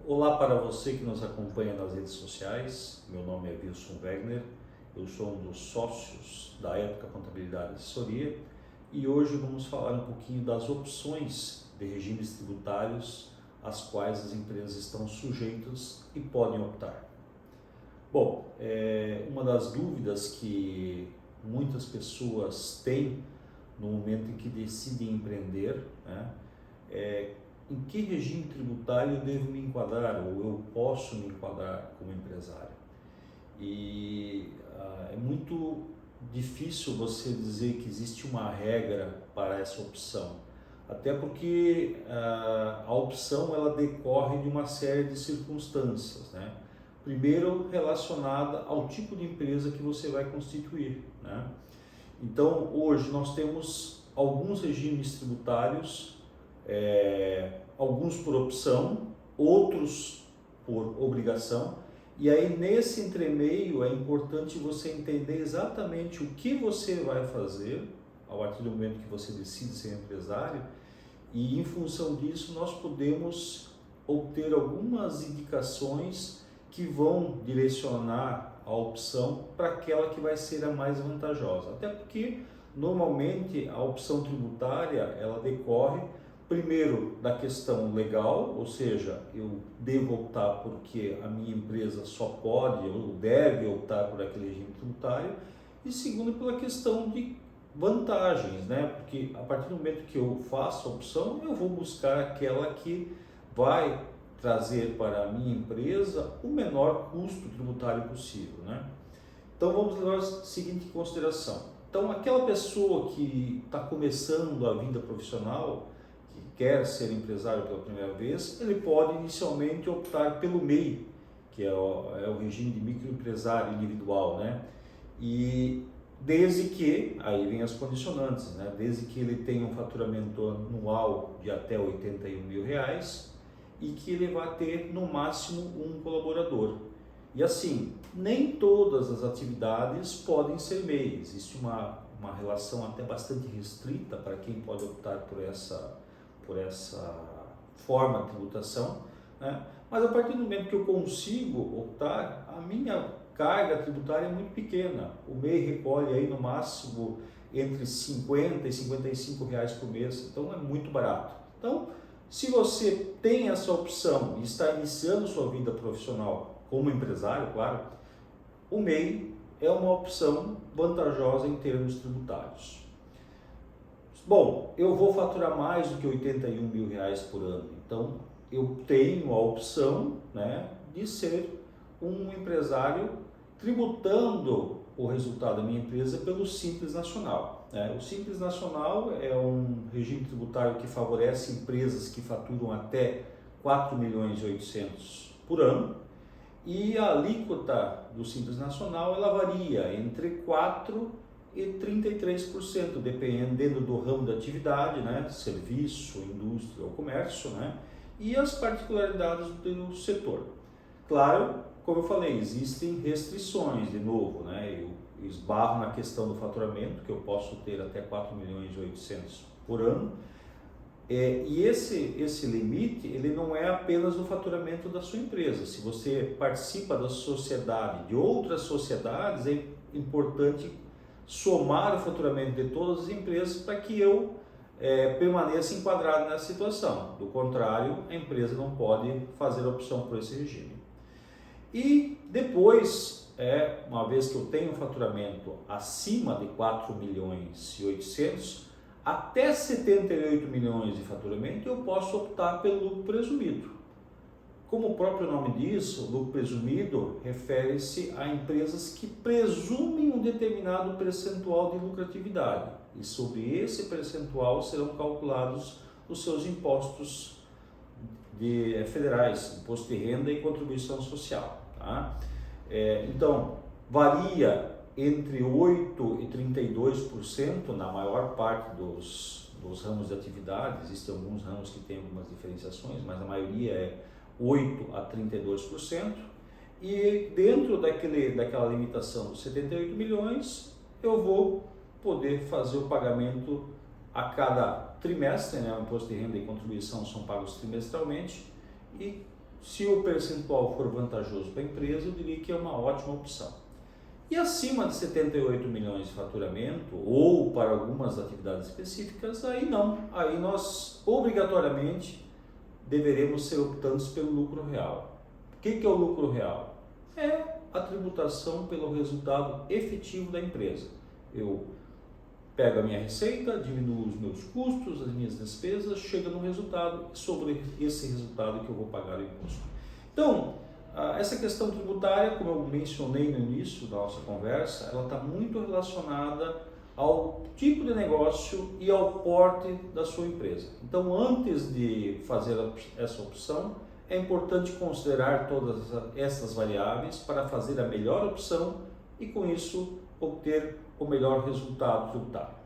Olá para você que nos acompanha nas redes sociais, meu nome é Wilson Wegner, eu sou um dos sócios da Ética Contabilidade e Assessoria e hoje vamos falar um pouquinho das opções de regimes tributários às quais as empresas estão sujeitas e podem optar. Bom, uma das dúvidas que muitas pessoas têm no momento em que decidem empreender, né, é em que regime tributário eu devo me enquadrar ou eu posso me enquadrar como empresário. É muito difícil você dizer que existe uma regra para essa opção, até porque a opção ela decorre de uma série de circunstâncias, né? Primeiro, relacionada ao tipo de empresa que você vai constituir, né? Então, hoje nós temos alguns regimes tributários, alguns por opção, outros por obrigação, e aí nesse entremeio é importante você entender exatamente o que você vai fazer a partir do momento que você decide ser empresário, e em função disso nós podemos obter algumas indicações que vão direcionar a opção para aquela que vai ser a mais vantajosa. Até porque normalmente a opção tributária ela decorre primeiro da questão legal, ou seja, eu devo optar porque a minha empresa só pode ou deve optar por aquele regime tributário, e segundo pela questão de vantagens, né? Porque a partir do momento que eu faço a opção, eu vou buscar aquela que vai trazer para a minha empresa o menor custo tributário possível, né? Então vamos levar a seguinte consideração. Então aquela pessoa que está começando a vida profissional, que quer ser empresário pela primeira vez, ele pode inicialmente optar pelo MEI, que é o regime de microempresário individual, né? E desde que, aí vem as condicionantes, né? Desde que ele tenha um faturamento anual de até R$ 81.000 e que ele vá ter no máximo um colaborador. E assim, nem todas as atividades podem ser MEI, existe uma relação até bastante restrita para quem pode optar por essa forma de tributação, né? Mas a partir do momento que eu consigo optar, a minha carga tributária é muito pequena. O MEI recolhe aí no máximo entre R$ 50 e R$ 55 por mês, então é muito barato. Então, se você tem essa opção e está iniciando sua vida profissional como empresário, claro, o MEI é uma opção vantajosa em termos tributários. Bom, eu vou faturar mais do que R$ 81.000 por ano, então eu tenho a opção, né, de ser um empresário tributando o resultado da minha empresa pelo Simples Nacional, né? O Simples Nacional é um regime tributário que favorece empresas que faturam até 4.800.000 por ano, e a alíquota do Simples Nacional ela varia entre 4% e 33%, dependendo do ramo da atividade, né? Serviço, indústria ou comércio, né? E as particularidades do setor. Claro, como eu falei, existem restrições, de novo, né? Eu esbarro na questão do faturamento, que eu posso ter até 4.800.000 por ano, e esse limite, ele não é apenas o faturamento da sua empresa. Se você participa da sociedade, de outras sociedades, é importante somar o faturamento de todas as empresas para que eu permaneça enquadrado nessa situação. Do contrário, a empresa não pode fazer a opção por esse regime. E depois, uma vez que eu tenho um faturamento acima de 4.800.000, até 78 milhões de faturamento, eu posso optar pelo lucro presumido. Como o próprio nome diz, o lucro presumido refere-se a empresas que presumem um determinado percentual de lucratividade, e sobre esse percentual serão calculados os seus impostos federais, imposto de renda e contribuição social, tá? Então, varia entre 8% e 32% na maior parte dos ramos de atividade. Existem alguns ramos que têm algumas diferenciações, mas a maioria é 8% a 32%, e dentro daquela limitação dos 78 milhões, eu vou poder fazer o pagamento a cada trimestre, né? O imposto de renda e contribuição são pagos trimestralmente, e se o percentual for vantajoso para a empresa, eu diria que é uma ótima opção. E acima de 78 milhões de faturamento, ou para algumas atividades específicas, aí não. Aí nós, obrigatoriamente, deveremos ser optantes pelo lucro real. O que é o lucro real? É a tributação pelo resultado efetivo da empresa. Eu pego a minha receita, diminuo os meus custos, as minhas despesas, chega no resultado, e sobre esse resultado que eu vou pagar o imposto. Então, essa questão tributária, como eu mencionei no início da nossa conversa, ela está muito relacionada ao tipo de negócio e ao porte da sua empresa. Então, antes de fazer essa opção, é importante considerar todas essas variáveis para fazer a melhor opção e, com isso, obter o melhor resultado tributário.